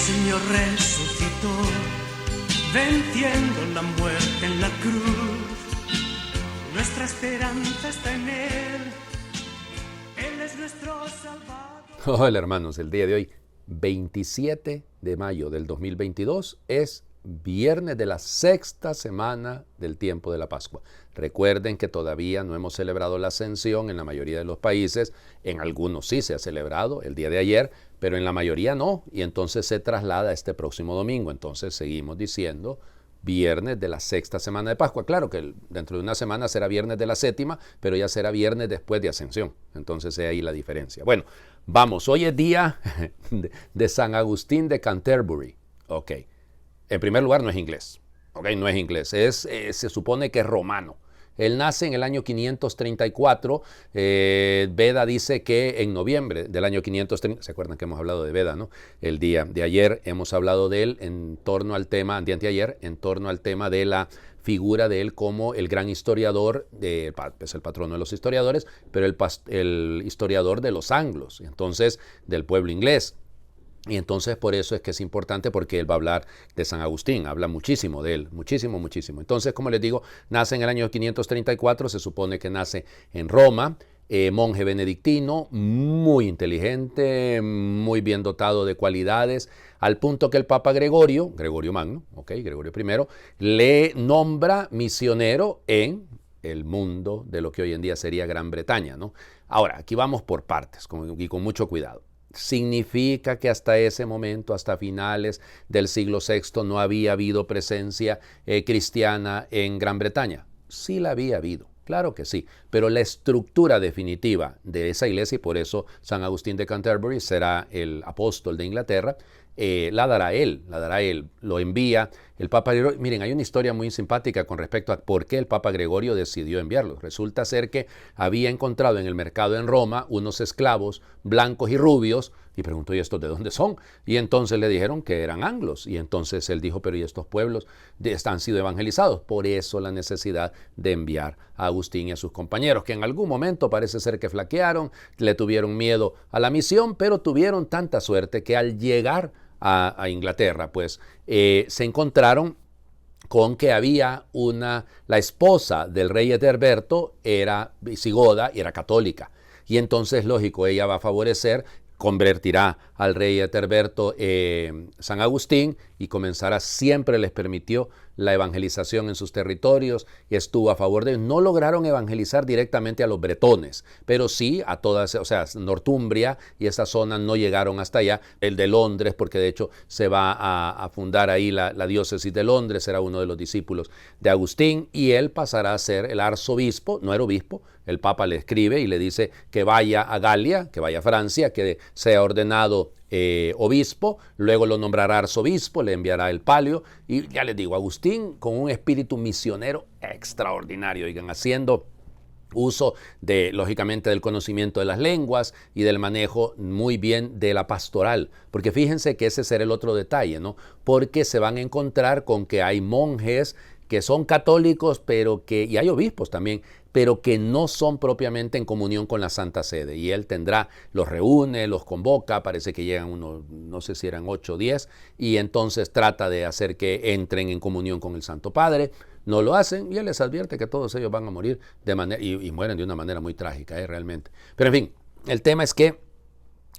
Señor resucitó, venciendo la muerte en la cruz. Nuestra esperanza está en Él, Él es nuestro Salvador. Hola hermanos, el día de hoy, 27 de mayo del 2022, es viernes de la sexta semana del tiempo de la Pascua. Recuerden que todavía no hemos celebrado la Ascensión en la mayoría de los países. En algunos sí se ha celebrado el día de ayer, pero en la mayoría no. Y entonces se traslada este próximo domingo. Entonces seguimos diciendo viernes de la sexta semana de Pascua. Claro que dentro de una semana será viernes de la séptima, pero ya será viernes después de Ascensión. Entonces es ahí la diferencia. Bueno, vamos. Hoy es día de San Agustín de Canterbury. Ok. En primer lugar, no es inglés. Ok, no es inglés. Se supone que es romano. Él nace en el año 534. Beda dice que en noviembre del año 530. ¿Se acuerdan que hemos hablado de Beda, no? El día de ayer hemos hablado de él en torno al tema, anteayer, en torno al tema de la figura de él como el gran historiador, es el patrono de los historiadores, pero el historiador de los anglos, entonces del pueblo inglés. Y entonces por eso es que es importante, porque él va a hablar de San Agustín, habla muchísimo de él, muchísimo, muchísimo. Entonces, como les digo, nace en el año 534, se supone que nace en Roma, monje benedictino, muy inteligente, muy bien dotado de cualidades, al punto que el Papa Gregorio Magno, Gregorio I, le nombra misionero en el mundo de lo que hoy en día sería Gran Bretaña, ¿no? Ahora, aquí vamos por partes y con mucho cuidado. ¿Significa que hasta ese momento, hasta finales del siglo VI, no había habido presencia cristiana en Gran Bretaña? Sí la había habido, claro que sí, pero la estructura definitiva de esa iglesia, y por eso San Agustín de Canterbury será el apóstol de Inglaterra, la dará él, lo envía el Papa Gregorio. Miren, hay una historia muy simpática con respecto a por qué el Papa Gregorio decidió enviarlo. Resulta ser que había encontrado en el mercado en Roma unos esclavos blancos y rubios, y preguntó, ¿y estos de dónde son? Y entonces le dijeron que eran anglos, y entonces él dijo, pero ¿y estos pueblos han sido evangelizados? Por eso la necesidad de enviar a Agustín y a sus compañeros, que en algún momento parece ser que flaquearon, le tuvieron miedo a la misión, pero tuvieron tanta suerte que al llegar a Inglaterra, pues se encontraron con que había la esposa del rey Ethelberto era visigoda y era católica. Y entonces, lógico, ella va a favorecer, convertirá al rey Ethelberto San Agustín, y comenzará, siempre les permitió la evangelización en sus territorios y estuvo a favor de ellos. No lograron evangelizar directamente a los bretones, pero sí a todas, o sea, Northumbria y esa zona no llegaron hasta allá. El de Londres, porque de hecho se va a fundar ahí la diócesis de Londres, será uno de los discípulos de Agustín, y él pasará a ser el arzobispo, no era obispo. El Papa le escribe y le dice que vaya a Galia, que vaya a Francia, que sea ordenado obispo, luego lo nombrará arzobispo, le enviará el palio, y ya les digo, Agustín con un espíritu misionero extraordinario, haciendo uso lógicamente del conocimiento de las lenguas y del manejo muy bien de la pastoral, porque fíjense que ese será el otro detalle, ¿no? Porque se van a encontrar con que hay monjes que son católicos, y hay obispos también, pero que no son propiamente en comunión con la Santa Sede. Y él los reúne, los convoca, parece que llegan unos, no sé si eran 8 o 10, y entonces trata de hacer que entren en comunión con el Santo Padre. No lo hacen, y él les advierte que todos ellos van a morir y mueren de una manera muy trágica, realmente. Pero en fin, el tema es que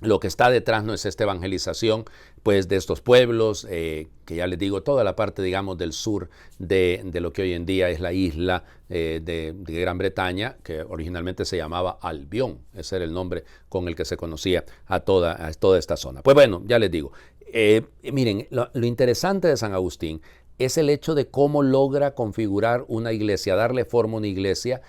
lo que está detrás no es esta evangelización, pues, de estos pueblos, que ya les digo, toda la parte, digamos, del sur de lo que hoy en día es la isla de Gran Bretaña, que originalmente se llamaba Albión. Ese era el nombre con el que se conocía a toda esta zona. Pues bueno, ya les digo, miren, lo interesante de San Agustín es el hecho de cómo logra configurar una iglesia, darle forma a una iglesia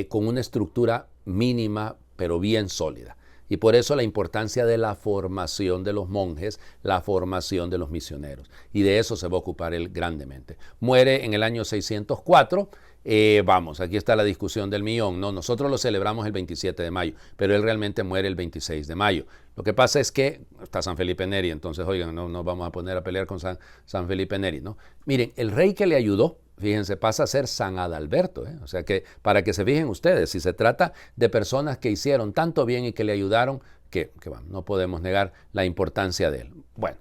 con una estructura mínima, pero bien sólida. Y por eso la importancia de la formación de los monjes, la formación de los misioneros. Y de eso se va a ocupar él grandemente. Muere en el año 604. Aquí está la discusión del millón, ¿no? Nosotros lo celebramos el 27 de mayo, pero él realmente muere el 26 de mayo. Lo que pasa es que está San Felipe Neri, entonces, oigan, no nos vamos a poner a pelear con San Felipe Neri, ¿no? Miren, el rey que le ayudó, fíjense, pasa a ser San Adalberto, O sea que, para que se fijen ustedes, si se trata de personas que hicieron tanto bien y que le ayudaron, que no podemos negar la importancia de él. Bueno,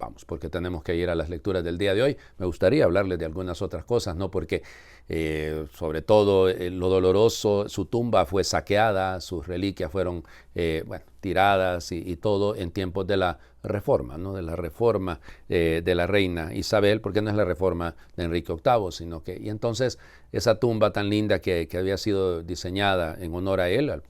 vamos, porque tenemos que ir a las lecturas del día de hoy. Me gustaría hablarles de algunas otras cosas, ¿no? Porque sobre todo lo doloroso, su tumba fue saqueada, sus reliquias fueron tiradas y todo en tiempos de la reforma, ¿no? De la reforma de la reina Isabel, porque no es la reforma de Enrique VIII, sino que, y entonces esa tumba tan linda que había sido diseñada en honor a él, al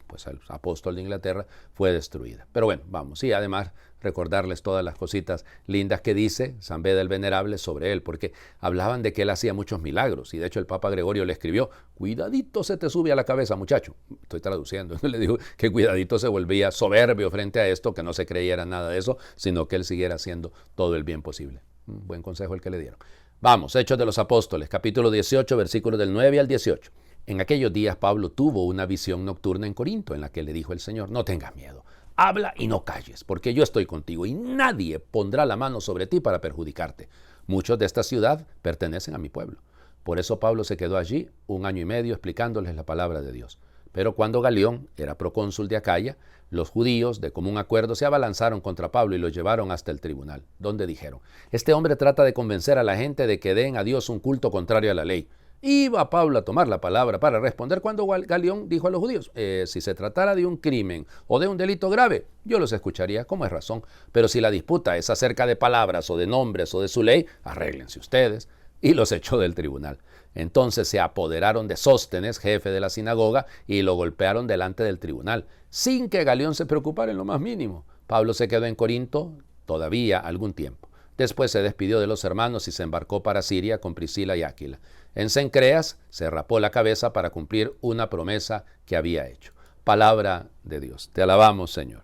apóstol de Inglaterra, fue destruida. Pero bueno, vamos, y además recordarles todas las cositas lindas que dice San Beda el Venerable sobre él, porque hablaban de que él hacía muchos milagros, y de hecho el Papa Gregorio le escribió: cuidadito se te sube a la cabeza, muchacho. Estoy traduciendo, le dijo que cuidadito se volvía soberbio frente a esto, que no se creyera nada de eso, sino que él siguiera haciendo todo el bien posible. Un buen consejo el que le dieron. Vamos, Hechos de los Apóstoles, capítulo 18, versículos del 9 al 18. En aquellos días Pablo tuvo una visión nocturna en Corinto, en la que le dijo el Señor: no tengas miedo, habla y no calles, porque yo estoy contigo y nadie pondrá la mano sobre ti para perjudicarte. Muchos de esta ciudad pertenecen a mi pueblo. Por eso Pablo se quedó allí 1 año y medio explicándoles la palabra de Dios. Pero cuando Galión era procónsul de Acaya, los judíos, de común acuerdo, se abalanzaron contra Pablo y lo llevaron hasta el tribunal, donde dijeron: este hombre trata de convencer a la gente de que den a Dios un culto contrario a la ley. Iba Pablo a tomar la palabra para responder cuando Galión dijo a los judíos: si se tratara de un crimen o de un delito grave, yo los escucharía, como es razón. Pero si la disputa es acerca de palabras o de nombres o de su ley, arréglense ustedes. Y los echó del tribunal. Entonces se apoderaron de Sóstenes, jefe de la sinagoga, y lo golpearon delante del tribunal, sin que Galión se preocupara en lo más mínimo. Pablo se quedó en Corinto todavía algún tiempo. Después se despidió de los hermanos y se embarcó para Siria con Priscila y Áquila. En Cencreas se rapó la cabeza para cumplir una promesa que había hecho. Palabra de Dios. Te alabamos, Señor.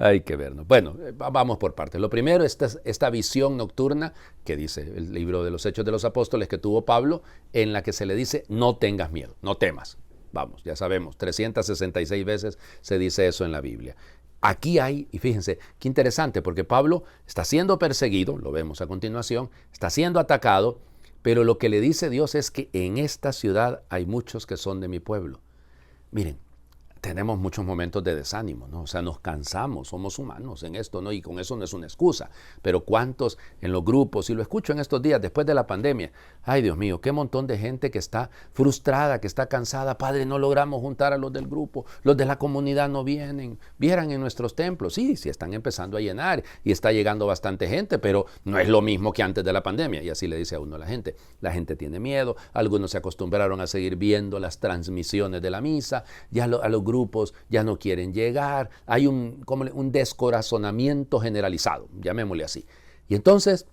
Hay que vernos. Bueno, vamos por partes. Lo primero, esta visión nocturna que dice el libro de los Hechos de los Apóstoles que tuvo Pablo, en la que se le dice: no tengas miedo, no temas. Vamos, ya sabemos, 366 veces se dice eso en la Biblia. Aquí hay, y fíjense, qué interesante, porque Pablo está siendo perseguido, lo vemos a continuación, está siendo atacado, pero lo que le dice Dios es que en esta ciudad hay muchos que son de mi pueblo. Miren, tenemos muchos momentos de desánimo, ¿no? O sea, nos cansamos, somos humanos en esto, ¿no? Y con eso no es una excusa. Pero ¿cuántos en los grupos? Y lo escucho en estos días, después de la pandemia. Ay, Dios mío, qué montón de gente que está frustrada, que está cansada. Padre, no logramos juntar a los del grupo, los de la comunidad no vienen. Vieran en nuestros templos, sí están empezando a llenar y está llegando bastante gente, pero no es lo mismo que antes de la pandemia. Y así le dice a uno a la gente. La gente tiene miedo, algunos se acostumbraron a seguir viendo las transmisiones de la misa, ya a los grupos ya no quieren llegar, hay un descorazonamiento generalizado, llamémosle así. Y entonces,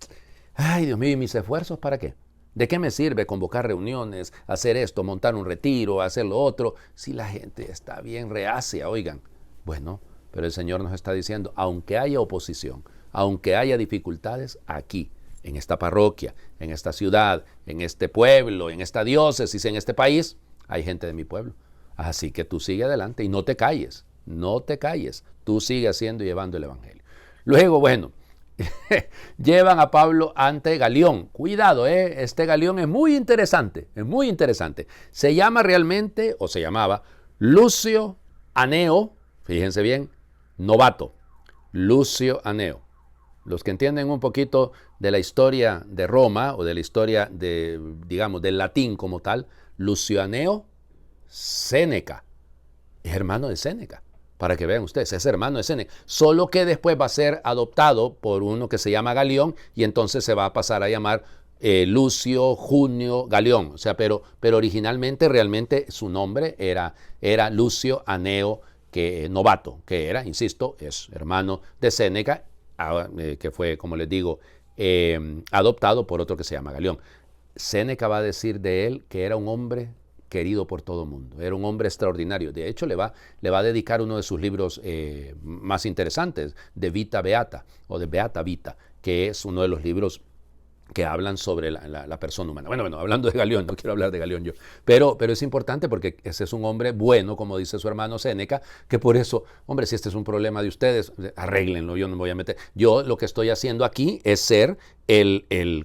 ay Dios mío, ¿y mis esfuerzos para qué? ¿De qué me sirve convocar reuniones, hacer esto, montar un retiro, hacer lo otro, si la gente está bien reacia, oigan? Bueno, pero el Señor nos está diciendo, aunque haya oposición, aunque haya dificultades, aquí, en esta parroquia, en esta ciudad, en este pueblo, en esta diócesis, en este país, hay gente de mi pueblo. Así que tú sigue adelante y no te calles, tú sigue haciendo y llevando el evangelio. Luego, bueno, llevan a Pablo ante Galión. Cuidado, este Galión es muy interesante, Se llama realmente, o se llamaba, Lucio Aneo, fíjense bien, novato, Lucio Aneo. Los que entienden un poquito de la historia de Roma o de la historia del latín como tal, Lucio Aneo Séneca, es hermano de Séneca, para que vean ustedes, es hermano de Séneca, solo que después va a ser adoptado por uno que se llama Galión y entonces se va a pasar a llamar Lucio Junio Galión, o sea, pero originalmente realmente su nombre era Lucio Aneo novato, que era, insisto, es hermano de Séneca, que fue, como les digo, adoptado por otro que se llama Galión. Séneca va a decir de él que era un hombre querido por todo el mundo, era un hombre extraordinario. De hecho, le va a dedicar uno de sus libros más interesantes, de Vita Beata, o de Beata Vita, que es uno de los libros que hablan sobre la persona humana. Bueno, hablando de Galión, no quiero hablar de Galión yo, pero es importante porque ese es un hombre bueno, como dice su hermano Séneca, que por eso, hombre, si este es un problema de ustedes, arréglenlo, yo no me voy a meter. Yo lo que estoy haciendo aquí es ser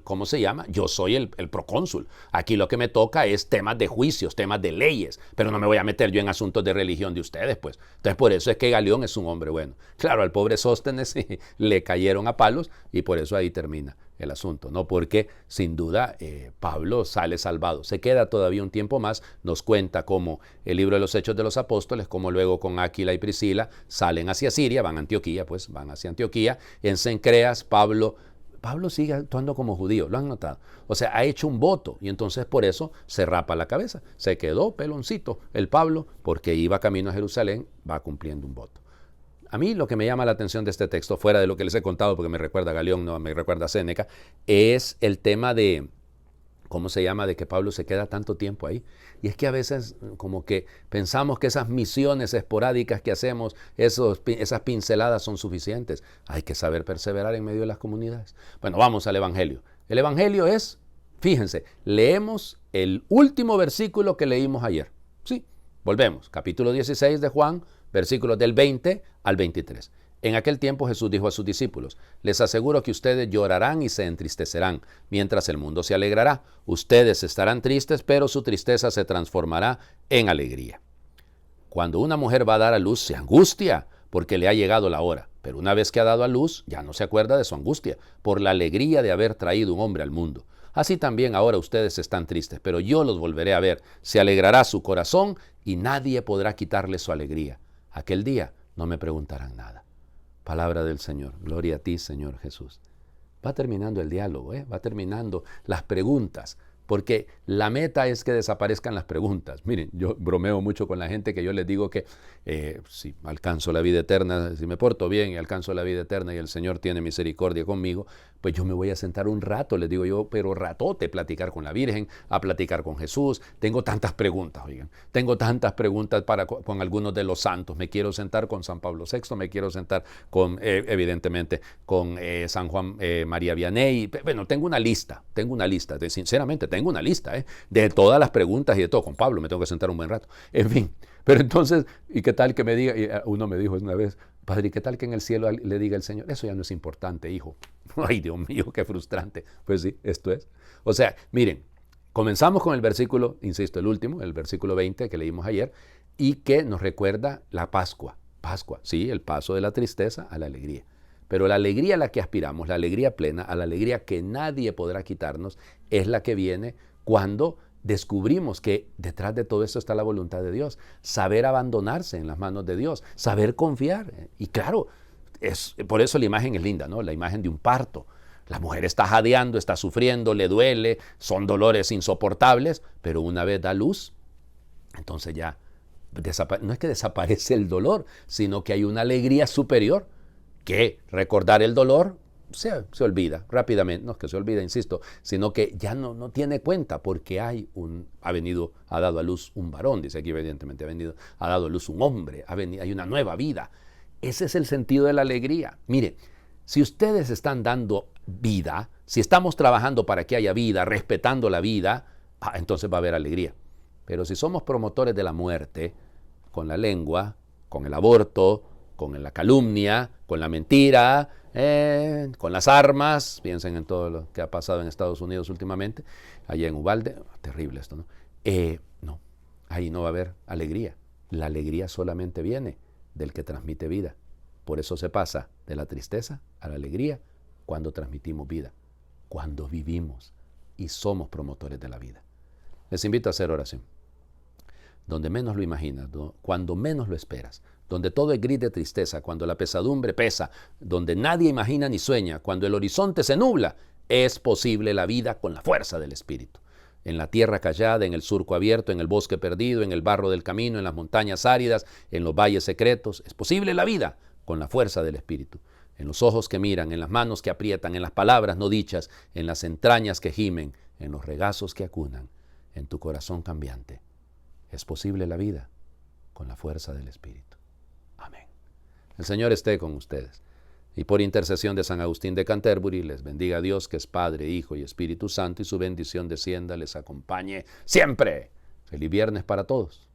¿cómo se llama? Yo soy el procónsul. Aquí lo que me toca es temas de juicios, temas de leyes, pero no me voy a meter yo en asuntos de religión de ustedes, pues. Entonces, por eso es que Galión es un hombre bueno. Claro, al pobre Sóstenes le cayeron a palos y por eso ahí termina el asunto, ¿no? Porque, sin duda, Pablo sale salvado. Se queda todavía un tiempo más, nos cuenta cómo el libro de los Hechos de los Apóstoles, cómo luego con Aquila y Priscila salen hacia Siria, van a Antioquía, pues, van hacia Antioquía. En Cencreas, Pablo sigue actuando como judío, lo han notado. O sea, ha hecho un voto y entonces por eso se rapa la cabeza. Se quedó peloncito el Pablo porque iba camino a Jerusalén, va cumpliendo un voto. A mí lo que me llama la atención de este texto, fuera de lo que les he contado, porque me recuerda a Galión, no me recuerda a Séneca, es el tema de, ¿cómo se llama?, de que Pablo se queda tanto tiempo ahí. Y es que a veces como que pensamos que esas misiones esporádicas que hacemos, esas pinceladas son suficientes. Hay que saber perseverar en medio de las comunidades. Bueno, vamos al Evangelio. El Evangelio es, fíjense, leemos el último versículo que leímos ayer. Sí, volvemos. Capítulo 16 de Juan, versículos del 20 al 23. En aquel tiempo Jesús dijo a sus discípulos: les aseguro que ustedes llorarán y se entristecerán, mientras el mundo se alegrará. Ustedes estarán tristes, pero su tristeza se transformará en alegría. Cuando una mujer va a dar a luz, se angustia porque le ha llegado la hora, pero una vez que ha dado a luz, ya no se acuerda de su angustia, por la alegría de haber traído un hombre al mundo. Así también ahora ustedes están tristes, pero yo los volveré a ver. Se alegrará su corazón y nadie podrá quitarle su alegría. Aquel día no me preguntarán nada. Palabra del Señor. Gloria a ti, Señor Jesús. Va terminando el diálogo, va terminando las preguntas, porque la meta es que desaparezcan las preguntas. Miren, yo bromeo mucho con la gente que yo les digo que si alcanzo la vida eterna, si me porto bien y alcanzo la vida eterna y el Señor tiene misericordia conmigo, pues yo me voy a sentar un rato, les digo yo, pero ratote, platicar con la Virgen, a platicar con Jesús. Tengo tantas preguntas, oigan, tengo tantas preguntas con algunos de los santos. Me quiero sentar con San Pablo VI, me quiero sentar con, evidentemente, con San Juan María Vianney. Bueno, tengo una lista, sinceramente, tengo una lista de todas las preguntas y de todo. Con Pablo me tengo que sentar un buen rato. En fin, pero entonces, ¿y qué tal que me diga? Uno me dijo una vez: padre, ¿y qué tal que en el cielo le diga el Señor: eso ya no es importante, hijo? Ay, Dios mío, qué frustrante. Pues sí, esto es. O sea, miren, comenzamos con el versículo, insisto, el último, el versículo 20 que leímos ayer, y que nos recuerda la Pascua. Pascua, sí, el paso de la tristeza a la alegría. Pero la alegría a la que aspiramos, la alegría plena, a la alegría que nadie podrá quitarnos, es la que viene cuando descubrimos que detrás de todo esto está la voluntad de Dios. Saber abandonarse en las manos de Dios, saber confiar. Y claro, por eso la imagen es linda, ¿no? La imagen de un parto. La mujer está jadeando, está sufriendo, le duele, son dolores insoportables, pero una vez da luz, entonces ya no es que desaparece el dolor, sino que hay una alegría superior, que recordar el dolor se olvida rápidamente. No es que se olvida, insisto, sino que ya no tiene cuenta, porque ha dado a luz un varón, dice aquí evidentemente, ha dado a luz un hombre, hay una nueva vida. Ese es el sentido de la alegría. Mire, si ustedes están dando vida, si estamos trabajando para que haya vida, respetando la vida, entonces va a haber alegría. Pero si somos promotores de la muerte, con la lengua, con el aborto, con la calumnia, con la mentira, con las armas, piensen en todo lo que ha pasado en Estados Unidos últimamente, allá en Uvalde, terrible esto, ¿no? No, ahí no va a haber alegría. La alegría solamente viene del que transmite vida. Por eso se pasa de la tristeza a la alegría cuando transmitimos vida, cuando vivimos y somos promotores de la vida. Les invito a hacer oración. Donde menos lo imaginas, cuando menos lo esperas, donde todo es gris de tristeza, cuando la pesadumbre pesa, donde nadie imagina ni sueña, cuando el horizonte se nubla, es posible la vida con la fuerza del Espíritu. En la tierra callada, en el surco abierto, en el bosque perdido, en el barro del camino, en las montañas áridas, en los valles secretos, es posible la vida con la fuerza del Espíritu. En los ojos que miran, en las manos que aprietan, en las palabras no dichas, en las entrañas que gimen, en los regazos que acunan, en tu corazón cambiante. Es posible la vida con la fuerza del Espíritu. Amén. El Señor esté con ustedes. Y por intercesión de San Agustín de Canterbury, les bendiga a Dios, que es Padre, Hijo y Espíritu Santo, y su bendición descienda, les acompañe siempre. Feliz viernes para todos.